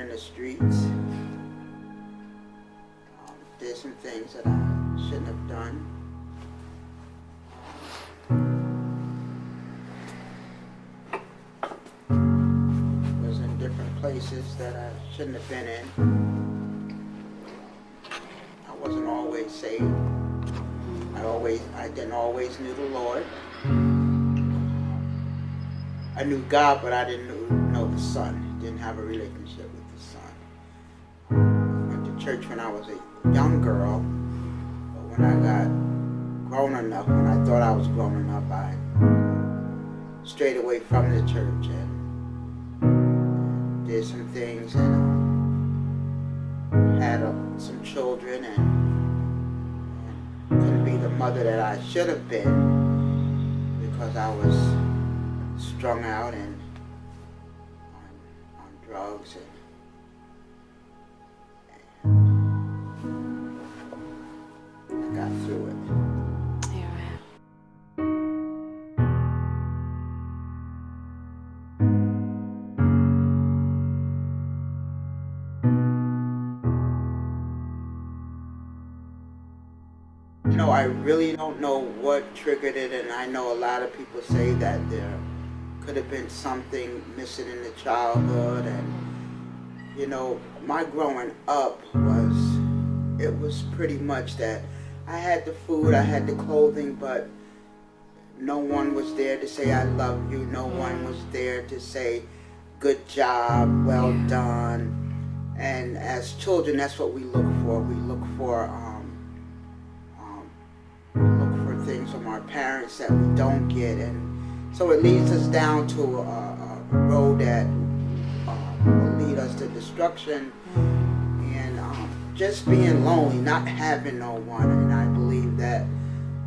in the streets. Did some things that I shouldn't have done. Was in different places that I shouldn't have been in. I wasn't always saved. I didn't always knew the Lord. I knew God, but I didn't know the Son. Didn't have a relationship with the Son. I went to church when I was a young girl, but when I got grown enough, when I thought I was grown enough, I strayed away from the church and did some things and had some children and couldn't be the mother that I should have been because I was strung out and on drugs and I got through it. You know, I really don't know what triggered it, and I know a lot of people say that there could have been something missing in the childhood, and you know, my growing up was pretty much that I had the food, I had the clothing, but no one was there to say I love you, no one was there to say good job, well done. And as children, that's what we look for. We look for things from our parents that we don't get, and so it leads us down to a road that will lead us to destruction and just being lonely, not having no one. And I believe that,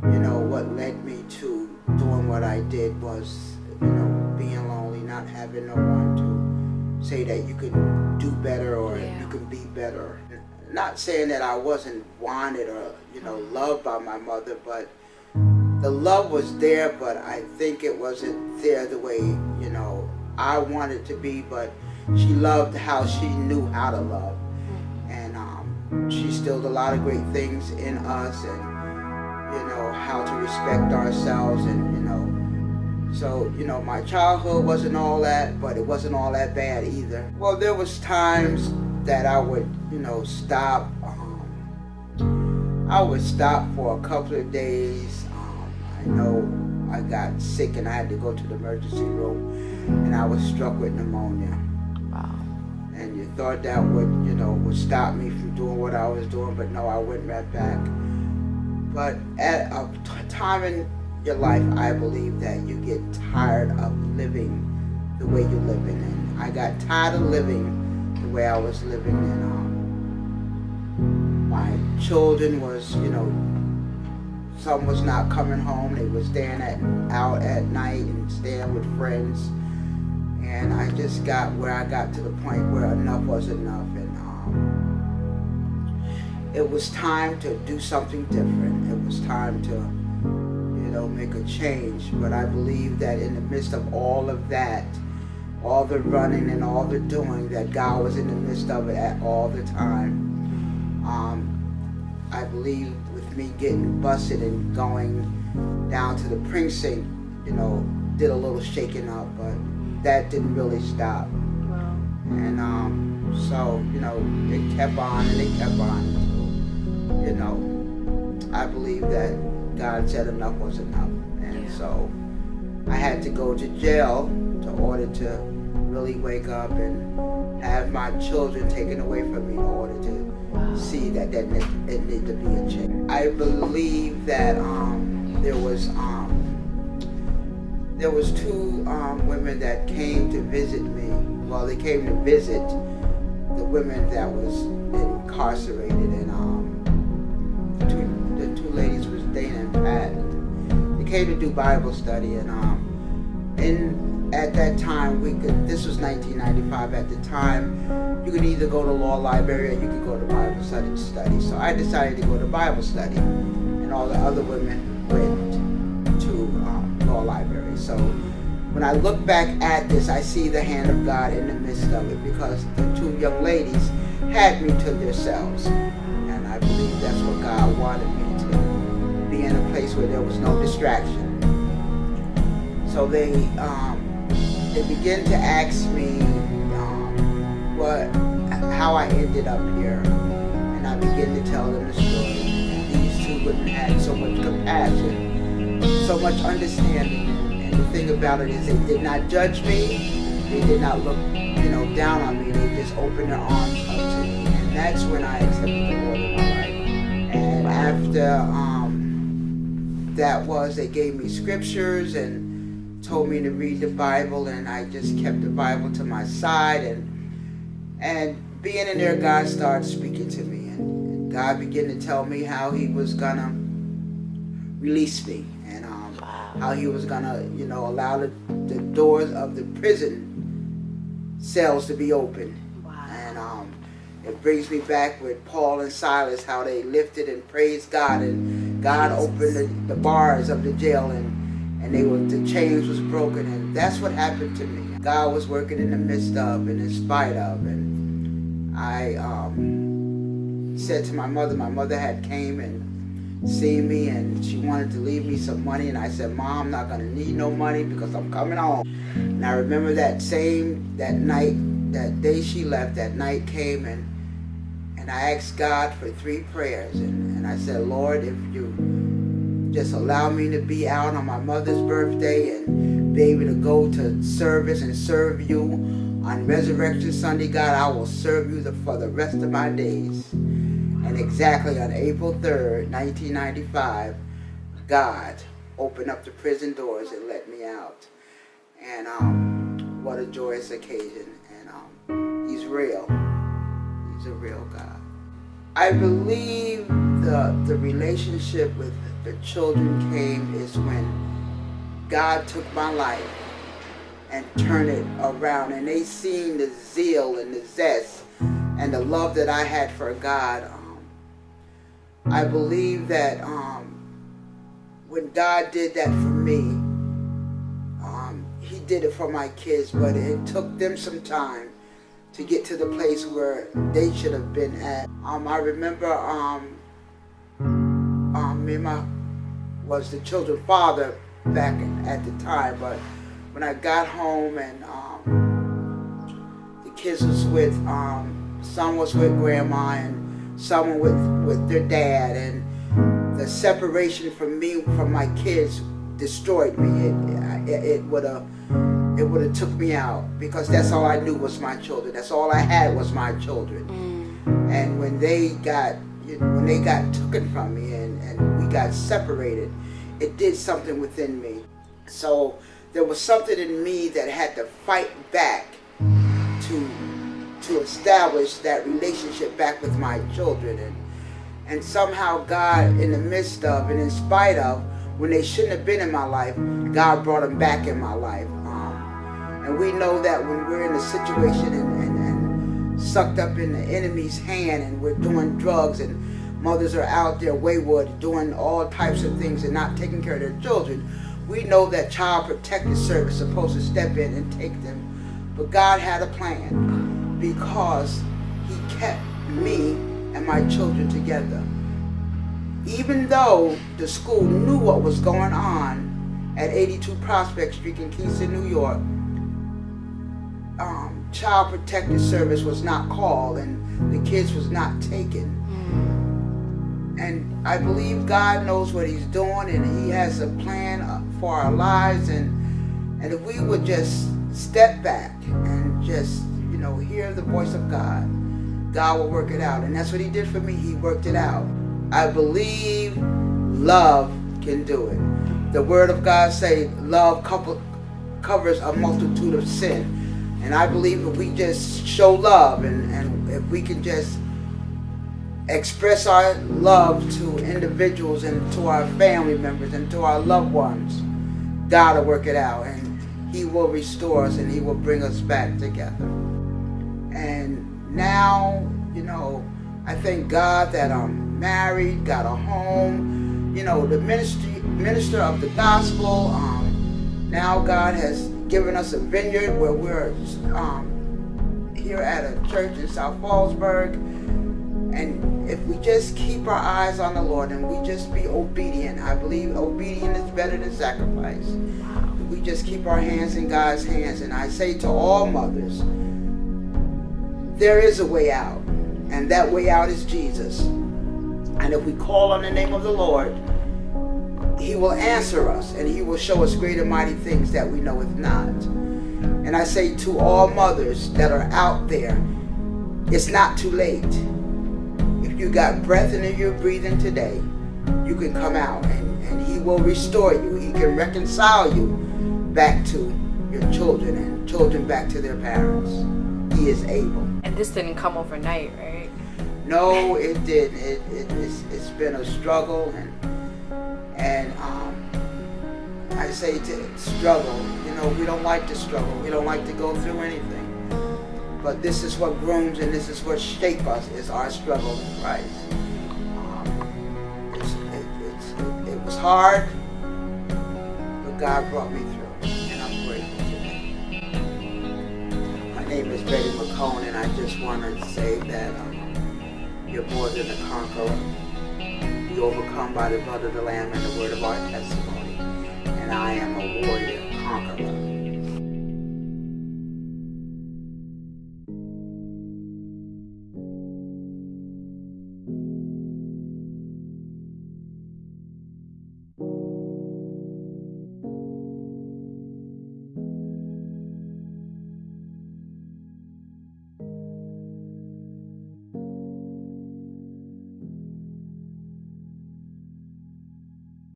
you know, what led me to doing what I did was, you know, being lonely, not having no one to say that you can do better or you can be better. Not saying that I wasn't wanted or, you know, loved by my mother, but the love was there, but I think it wasn't there the way, you know, I wanted to be, but she loved how she knew how to love. And she instilled a lot of great things in us, and, you know, how to respect ourselves, and, you know, so, you know, my childhood wasn't all that, but it wasn't all that bad either. Well, there was times that I would, you know, stop. I would stop for a couple of days. I know I got sick and I had to go to the emergency room, and I was struck with pneumonia. Wow. And you thought that would stop me from doing what I was doing, but no, I went right back. But at a time in your life, I believe that you get tired of living the way you're living, and I got tired of living the way I was living, and my children was, you know, some was not coming home. They were staying out at night and staying with friends. And I just got where I got to the point where enough was enough. And it was time to do something different. It was time to, you know, make a change. But I believe that in the midst of all of that, all the running and all the doing, that God was in the midst of it at all the time. I believe with me getting busted and going down to the precinct, you know, did a little shaking up, but that didn't really stop. Wow. And so, you know, they kept on and they kept on. You know, I believe that God said enough was enough. And so I had to go to jail in order to really wake up and have my children taken away from me in order to see that it needed to be a change. I believe that there was two women that came to visit me. Well, they came to visit the women that was incarcerated, and the two ladies was Dana and Pat. They came to do Bible study, and at that time this was 1995. At the time, you could either go to law library or you could go to Bible study. So I decided to go to Bible study, and all the other women went to law library. So when I look back at this, I see the hand of God in the midst of it, because the two young ladies had me to themselves. And I believe that's what God wanted me to be, in a place where there was no distraction. So they began to ask me how I ended up here. And I began to tell them the story. And these two women had so much compassion, so much understanding. And the thing about it is, they did not judge me. They did not look, down on me. They just opened their arms up to me. And that's when I accepted the Lord in my life. And after they gave me scriptures and told me to read the Bible, and I just kept the Bible to my side. And being in there, God started speaking to me. And God began to tell me how He was going to release me. And how He was going to, allow the doors of the prison cells to be open. Wow. And it brings me back with Paul and Silas, how they lifted and praised God, and God opened the bars of the jail, and the chains was broken. And that's what happened to me. God was working in the midst of and in spite of. And I said to my mother had came and seen me, and she wanted to leave me some money. And I said, Mom, I'm not going to need no money because I'm coming home. And I remember that day she left, that night came, and I asked God for 3 prayers. And I said, Lord, if you just allow me to be out on my mother's birthday and be able to go to service and serve you on Resurrection Sunday, God, I will serve you for the rest of my days. And exactly on April 3rd, 1995, God opened up the prison doors and let me out. And what a joyous occasion. And He's real. He's a real God. I believe the relationship with the children came is when God took my life and turned it around. And they seen the zeal and the zest and the love that I had for God. I believe that when God did that for me, He did it for my kids, but it took them some time to get to the place where they should have been at. I remember me was the children's father back at the time, but when I got home and the kids was with, some was with grandma and some with their dad, and the separation from me, from my kids, destroyed me. It would have took me out, because that's all I knew was my children. That's all I had was my children. And when they got taken from me and we got separated, it did something within me. So there was something in me that had to fight back to establish that relationship back with my children. And somehow God, in the midst of and in spite of, when they shouldn't have been in my life, God brought them back in my life. And we know that when we're in a situation and sucked up in the enemy's hand, and we're doing drugs, and mothers are out there wayward doing all types of things and not taking care of their children, we know that Child Protective Service is supposed to step in and take them. But God had a plan, because He kept me and my children together. Even though the school knew what was going on at 82 Prospect Street in Kingston, New York, Child Protective Service was not called and the kids was not taken. And I believe God knows what He's doing, and He has a plan for our lives. And if we would just step back and just, hear the voice of God, God will work it out. And that's what He did for me. He worked it out. I believe love can do it. The Word of God say love covers a multitude of sin. And I believe if we just show love and if we can just express our love to individuals and to our family members and to our loved ones, God will work it out, and He will restore us and He will bring us back together. And now, I thank God that I'm married, got a home, the minister of the gospel. Now God has given us a vineyard where we're here at a church in South Fallsburg. And if we just keep our eyes on the Lord and we just be obedient, I believe obedience is better than sacrifice. We just keep our hands in God's hands. And I say to all mothers, there is a way out, and that way out is Jesus. And if we call on the name of the Lord, He will answer us, and He will show us great and mighty things that we know if not. And I say to all mothers that are out there, it's not too late. If you got breath in your breathing today, you can come out, and He will restore you. He can reconcile you back to your children and children back to their parents. He is able. And this didn't come overnight, right? No, it didn't. It's been a struggle, and I say to struggle. You know, we don't like to struggle. We don't like to go through anything. But this is what grooms and this is what shapes us, is our struggle in Christ. It was hard, but God brought me through, and I'm grateful today. My name is Betty McComb, and I just want to say that you're more than a conqueror. You overcome by the blood of the Lamb and the word of our testimony. And I am a warrior conqueror.